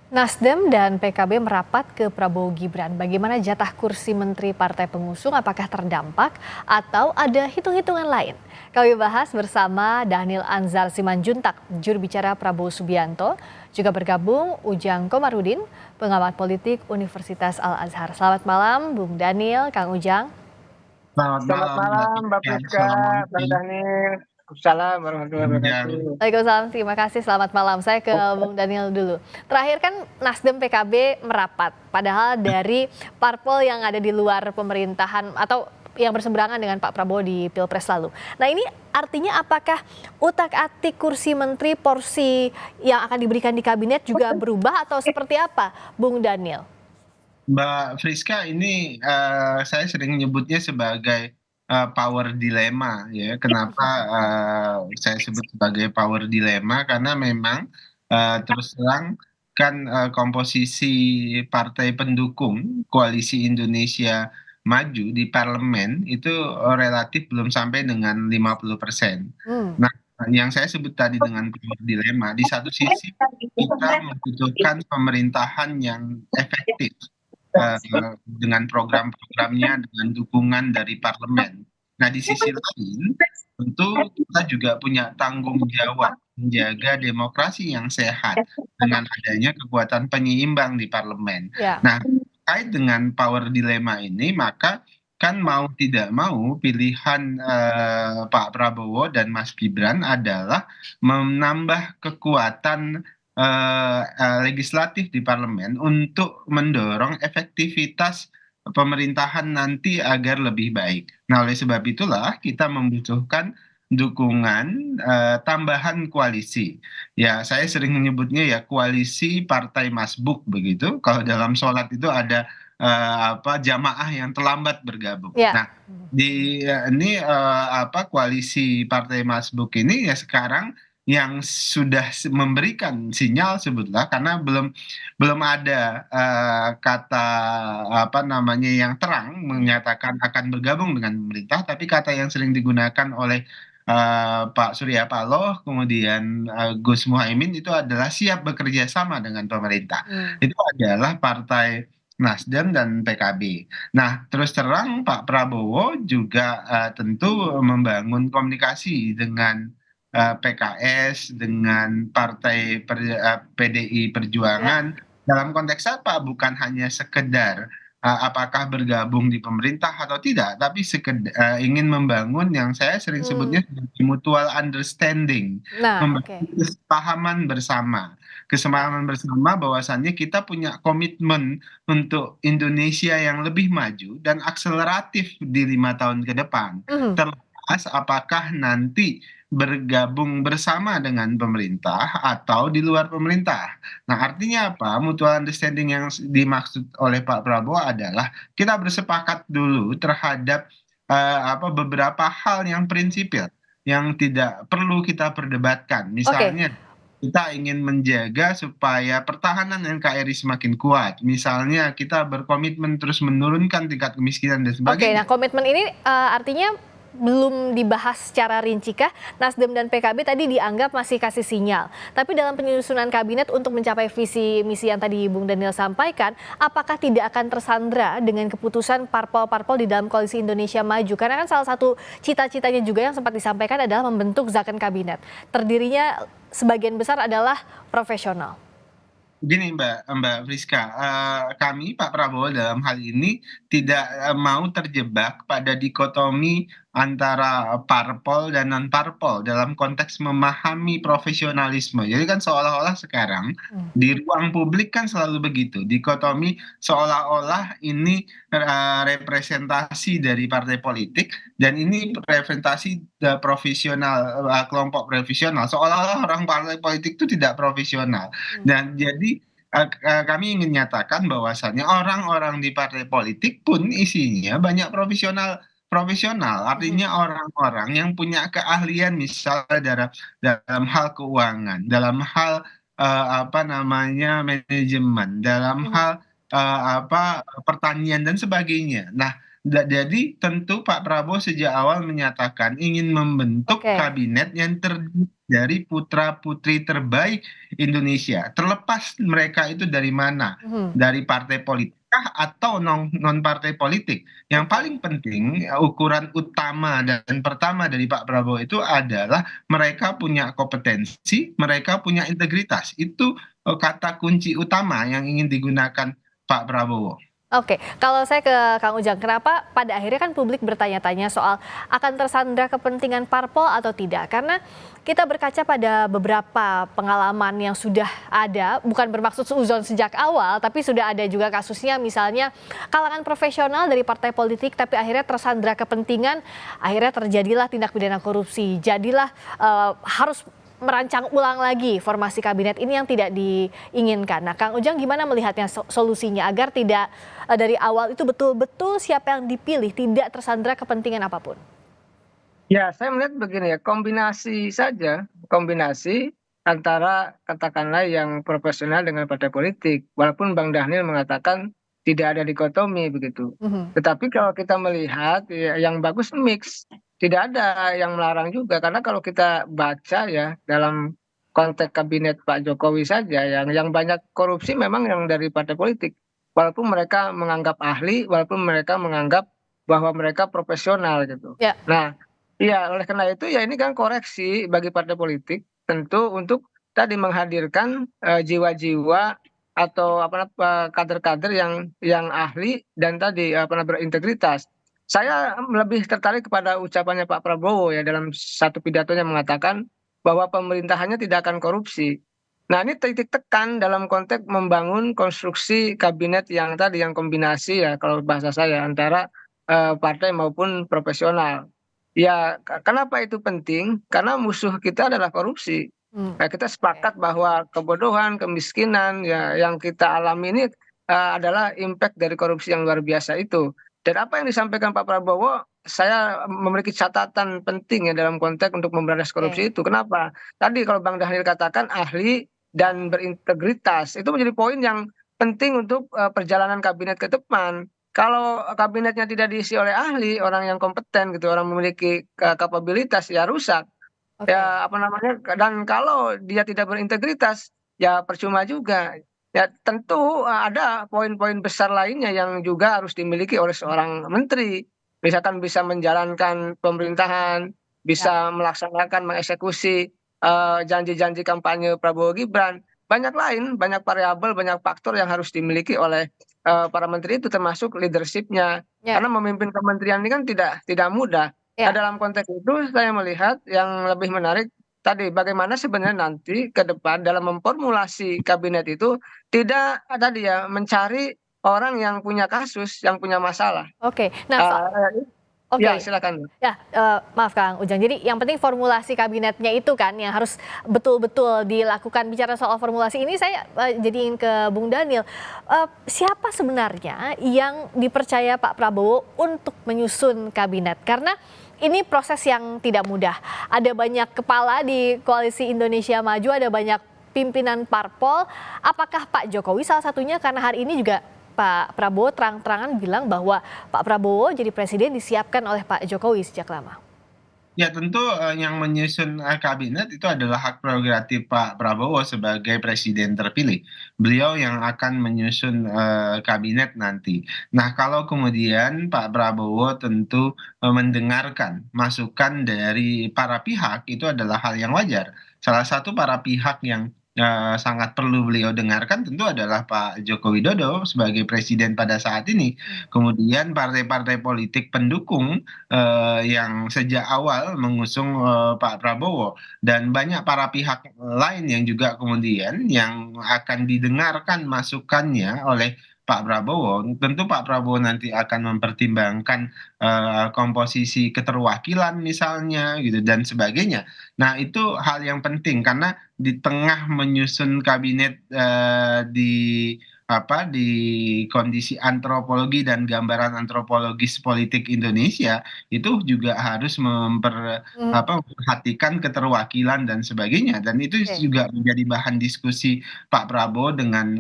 Nasdem dan PKB merapat ke Prabowo Gibran. Bagaimana jatah kursi menteri partai pengusung? Apakah terdampak atau ada hitung-hitungan lain? Kami bahas bersama Dhanil Anzar Simanjuntak, juru bicara Prabowo Subianto. Juga bergabung Ujang Komarudin, pengamat politik Universitas Al-Azhar. Selamat malam, Bung Dhanil, Kang Ujang. Selamat Selamat malam, Mbak malam Mbak Tika. Priska, Bang Assalamualaikum, Daniel. Waalaikumsalam warahmatullahi Ujang. wabarakatuh. Waalaikumsalam, terima kasih. Selamat malam. Saya ke Bung Daniel dulu. Terakhir kan Nasdem PKB merapat, padahal dari parpol yang ada di luar pemerintahan atau yang berseberangan dengan Pak Prabowo di Pilpres lalu. Nah ini artinya apakah utak-atik kursi menteri porsi yang akan diberikan di kabinet juga berubah atau seperti apa, Bung Daniel? Mbak Friska, ini saya sering nyebutnya sebagai power dilemma ya. Kenapa saya sebut sebagai power dilemma? Karena memang terus terang kan komposisi partai pendukung Koalisi Indonesia Maju di parlemen itu relatif belum sampai dengan 50%. Hmm. Nah, yang saya sebut tadi dengan power dilemma, di satu sisi kita membutuhkan pemerintahan yang efektif eh, dengan program-programnya, dengan dukungan dari parlemen. Nah, di sisi lain, tentu kita juga punya tanggung jawab menjaga demokrasi yang sehat dengan adanya kekuatan penyeimbang di parlemen. Ya. Nah, terkait dengan power dilemma ini, maka kan mau tidak mau pilihan Pak Prabowo dan Mas Gibran adalah menambah kekuatan legislatif di parlemen untuk mendorong efektivitas pemerintahan nanti agar lebih baik. Nah, oleh sebab itulah kita membutuhkan dukungan tambahan koalisi. Ya, saya sering menyebutnya ya koalisi partai masbuk begitu. Kalau dalam sholat itu ada jamaah yang terlambat bergabung. Ya. Nah, di ini koalisi partai masbuk ini ya sekarang yang sudah memberikan sinyal sebutlah karena belum belum ada kata apa namanya yang terang menyatakan akan bergabung dengan pemerintah, tapi kata yang sering digunakan oleh Pak Surya Paloh kemudian Gus Muhaimin itu adalah siap bekerja sama dengan pemerintah. Hmm. Itu adalah partai Nasdem dan PKB. Nah, terus terang Pak Prabowo juga tentu membangun komunikasi dengan PKS dengan PDI Ya. Perjuangan dalam konteks apa? Bukan hanya sekedar apakah bergabung di pemerintah atau tidak, tapi ingin membangun yang saya sering sebutnya Hmm. sebagai mutual understanding, Nah, oke. membangun kesepahaman bersama. Kesepahaman bersama bahwasannya kita punya komitmen untuk Indonesia yang lebih maju dan akseleratif di 5 tahun ke depan. Mhm. Terlepas apakah nanti bergabung bersama dengan pemerintah atau di luar pemerintah. Nah, artinya apa? Mutual understanding yang dimaksud oleh Pak Prabowo adalah kita bersepakat dulu terhadap beberapa hal yang prinsipil yang tidak perlu kita perdebatkan. Oke. Misalnya kita ingin menjaga supaya pertahanan NKRI semakin kuat. Misalnya kita berkomitmen terus menurunkan tingkat kemiskinan dan Oke, nah sebagainya. komitmen ini artinya belum dibahas secara rinci kah? Nasdem dan PKB tadi dianggap masih kasih sinyal. Tapi dalam penyusunan kabinet untuk mencapai visi misi yang tadi Bung Daniel sampaikan, apakah tidak akan tersandra dengan keputusan parpol-parpol di dalam Koalisi Indonesia Maju? Karena kan salah satu cita-citanya juga yang sempat disampaikan adalah membentuk zakon kabinet. Terdirinya sebagian besar adalah profesional. Gini Mbak Friska, kami Pak Prabowo dalam hal ini tidak mau terjebak pada dikotomi antara parpol dan non parpol dalam konteks memahami profesionalisme. Jadi kan seolah-olah sekarang Hmm. di ruang publik kan selalu begitu, dikotomi seolah-olah ini representasi dari partai politik dan ini representasi profesional, kelompok profesional, seolah-olah orang partai politik itu tidak profesional. Hmm. Dan jadi kami ingin nyatakan bahwasannya orang-orang di partai politik pun isinya banyak profesional profesional, Mhm. artinya orang-orang yang punya keahlian misalnya dalam hal keuangan, dalam hal manajemen, dalam Mhm. hal pertanian dan sebagainya. Nah, jadi tentu Pak Prabowo sejak awal menyatakan ingin membentuk Oke. kabinet yang terdiri dari putra-putri terbaik Indonesia. Terlepas mereka itu dari mana, Mhm. dari partai politik kah atau non partai politik. Yang Oke. paling penting ukuran utama dan pertama dari Pak Prabowo itu adalah mereka punya kompetensi, mereka punya integritas. Itu kata kunci utama yang ingin digunakan Pak Prabowo. Oke, kalau saya ke Kang Ujang, kenapa pada akhirnya kan publik bertanya-tanya soal akan tersandra kepentingan parpol atau tidak? Karena kita berkaca pada beberapa pengalaman yang sudah ada, bukan bermaksud seuzon sejak awal, tapi sudah ada juga kasusnya misalnya kalangan profesional dari partai politik tapi akhirnya tersandra kepentingan, akhirnya terjadilah tindak pidana korupsi. Jadilah harus merancang ulang lagi formasi kabinet ini yang tidak diinginkan. Nah, Kang Ujang gimana melihatnya solusinya agar tidak dari awal itu betul-betul siapa yang dipilih tidak tersandra kepentingan apapun? Ya, saya melihat begini ya, kombinasi antara katakanlah yang profesional dengan partai politik. Walaupun Bang Dhanil mengatakan tidak ada dikotomi begitu. Mhm. Tetapi kalau kita melihat ya, yang bagus mix, tidak ada yang melarang juga. Karena kalau kita baca ya dalam konteks kabinet Pak Jokowi saja, yang banyak korupsi memang yang dari partai politik. Walaupun mereka menganggap ahli, walaupun mereka menganggap bahwa mereka profesional gitu. Ya, Nah, iya, oleh karena itu ya ini kan koreksi bagi partai politik tentu untuk tadi menghadirkan, jiwa-jiwa atau kader-kader yang ahli dan tadi, berintegritas. Saya lebih tertarik kepada ucapannya Pak Prabowo ya dalam satu pidatonya mengatakan bahwa pemerintahannya tidak akan korupsi. Nah, ini titik tekan dalam konteks membangun konstruksi kabinet yang tadi, yang kombinasi ya kalau bahasa saya antara, partai maupun profesional. Ya, kenapa itu penting? Karena musuh kita adalah korupsi. Kita oke. sepakat bahwa kebodohan, kemiskinan ya yang kita alami ini, adalah impact dari korupsi yang luar biasa itu. Dan apa yang disampaikan Pak Prabowo, saya memiliki catatan penting ya dalam konteks untuk memberantas korupsi Oke. itu. Kenapa? Tadi kalau Bang Dhanil katakan ahli dan berintegritas, itu menjadi poin yang penting untuk, perjalanan kabinet ke depan. Kalau kabinetnya tidak diisi oleh ahli, orang yang kompeten gitu, orang memiliki kapabilitas, ya rusak. Oke. Ya apa namanya, dan kalau dia tidak berintegritas, ya percuma juga. Ya tentu, ada poin-poin besar lainnya yang juga harus dimiliki oleh seorang menteri. Misalkan bisa menjalankan pemerintahan, Ya. bisa melaksanakan, mengeksekusi, janji-janji kampanye Prabowo Gibran. Banyak lain, banyak variabel, banyak faktor yang harus dimiliki oleh, para menteri itu termasuk leadership-nya. Ya. Karena memimpin kementerian ini kan tidak mudah. Nah, Ya. dalam konteks itu saya melihat yang lebih menarik tadi, bagaimana sebenarnya nanti ke depan dalam memformulasi kabinet itu tidak tadi ya, mencari orang yang punya kasus, yang punya masalah. Oke. Nah, Ya oke. silakan. Ya, maaf Kang Ujang. Jadi yang penting formulasi kabinetnya itu kan yang harus betul-betul dilakukan. Bicara soal formulasi ini saya jadi ingin ke Bung Daniel. Siapa sebenarnya yang dipercaya Pak Prabowo untuk menyusun kabinet? Karena ini proses yang tidak mudah. Ada banyak kepala di Koalisi Indonesia Maju, ada banyak pimpinan parpol. Apakah Pak Jokowi salah satunya? Karena hari ini juga Pak Prabowo terang-terangan bilang bahwa Pak Prabowo jadi presiden disiapkan oleh Pak Jokowi sejak lama. Ya tentu, yang menyusun, kabinet itu adalah hak prerogatif Pak Prabowo sebagai presiden terpilih. Beliau yang akan menyusun, kabinet nanti. Nah, kalau kemudian Pak Prabowo tentu, mendengarkan masukan dari para pihak, itu adalah hal yang wajar. Salah satu para pihak yang, sangat perlu beliau dengarkan tentu adalah Pak Joko Widodo sebagai presiden pada saat ini. Kemudian partai-partai politik pendukung yang sejak awal mengusung, Pak Prabowo dan banyak para pihak lain yang juga kemudian yang akan didengarkan masukannya oleh Pak Prabowo. Tentu Pak Prabowo nanti akan mempertimbangkan, komposisi keterwakilan misalnya gitu dan sebagainya. Nah itu hal yang penting karena di tengah menyusun kabinet, di di kondisi antropologi dan gambaran antropologis politik Indonesia, itu juga harus Hmm, memperhatikan keterwakilan dan sebagainya, dan itu oke. juga menjadi bahan diskusi Pak Prabowo dengan,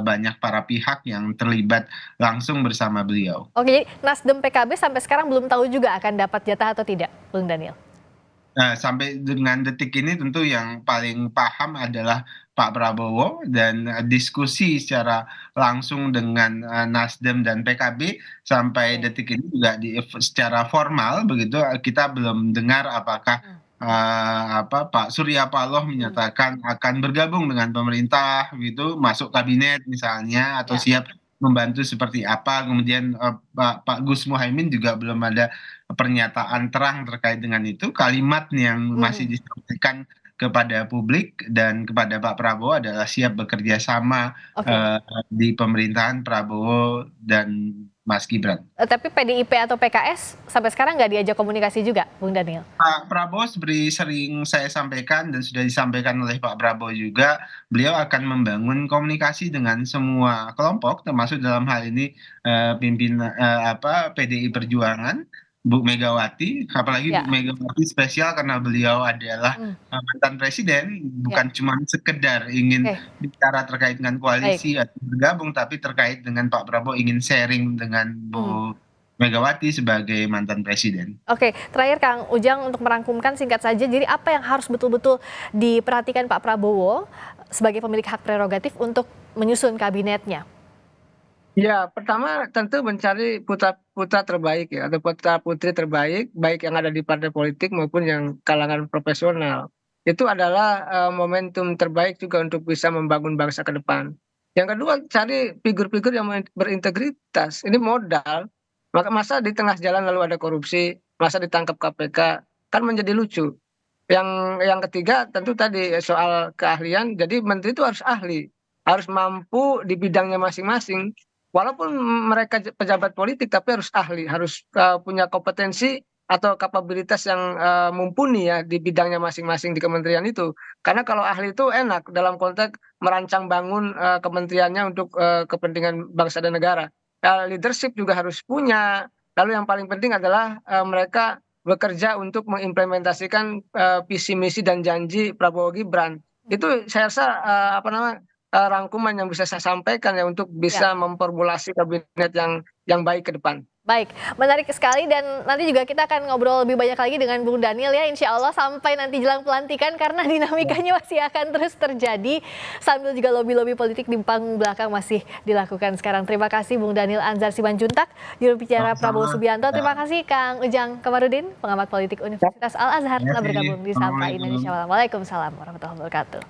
banyak para pihak yang terlibat langsung bersama beliau. Oke, jadi Nasdem PKB sampai sekarang belum tahu juga akan dapat jatah atau tidak, Bung Daniel? Sampai dengan detik ini tentu yang paling paham adalah Pak Prabowo dan diskusi secara langsung dengan Nasdem dan PKB sampai Oke. detik ini juga secara formal begitu kita belum dengar apakah Pak Surya Paloh Mhm. menyatakan akan bergabung dengan pemerintah gitu, masuk kabinet misalnya atau Ya. siap membantu seperti apa. Kemudian Pak Gus Muhaimin juga belum ada pernyataan terang terkait dengan itu. Kalimat yang masih Mhm. disampaikan kepada publik dan kepada Pak Prabowo adalah siap bekerja sama Oke. eh, di pemerintahan Prabowo dan Mas Gibran. Tapi PDIP atau PKS sampai sekarang nggak diajak komunikasi juga, Bung Daniel? Pak Prabowo seperti sering saya sampaikan dan sudah disampaikan oleh Pak Prabowo juga, beliau akan membangun komunikasi dengan semua kelompok, termasuk dalam hal ini pimpinan PDI Mhm. Perjuangan, Bu Megawati, apalagi Bu Ya. Megawati spesial karena beliau adalah Mhm. mantan presiden, Ya. bukan cuma sekedar ingin Oke. bicara terkait dengan Baik. koalisi atau bergabung, tapi terkait dengan Pak Prabowo ingin sharing dengan Mhm. Bu Megawati sebagai mantan presiden. Oke, terakhir Kang Ujang untuk merangkumkan singkat saja, jadi apa yang harus betul-betul diperhatikan Pak Prabowo sebagai pemilik hak prerogatif untuk menyusun kabinetnya? Ya, pertama tentu mencari putra-putra terbaik ya, atau putra-putri terbaik, baik yang ada di partai politik maupun yang kalangan profesional. Itu adalah momentum terbaik juga untuk bisa membangun bangsa ke depan. Yang kedua, cari figur-figur yang berintegritas. Ini modal. Masa di tengah jalan lalu ada korupsi, masa ditangkap KPK, kan menjadi lucu. Yang ketiga tentu tadi soal keahlian, jadi menteri itu harus ahli, harus mampu di bidangnya masing-masing. Walaupun mereka pejabat politik tapi harus ahli, harus punya kompetensi atau kapabilitas yang mumpuni ya di bidangnya masing-masing di kementerian itu. Karena kalau ahli itu enak dalam konteks merancang bangun kementeriannya untuk kepentingan bangsa dan negara. Leadership juga harus punya. Lalu yang paling penting adalah mereka bekerja untuk mengimplementasikan visi misi dan janji Prabowo Gibran. Itu saya rasa rangkuman yang bisa saya sampaikan ya untuk Ya. bisa memformulasi kabinet yang baik ke depan. Baik, menarik sekali dan nanti juga kita akan ngobrol lebih banyak lagi dengan Bung Daniel ya, insya Allah sampai nanti jelang pelantikan karena dinamikanya masih akan terus terjadi sambil juga lobby-lobby politik di panggung belakang masih dilakukan sekarang. Terima kasih Bung Daniel Anzar Simanjuntak, juru bicara Prabowo Sama-sama. Subianto. Ya, Terima kasih Kang Ujang Komarudin, pengamat politik Ya, Universitas Al Azhar terima telah kasih. bergabung di Sapa Assalamualaikum. Indonesia Malam. Waalaikumsalam warahmatullahi wabarakatuh.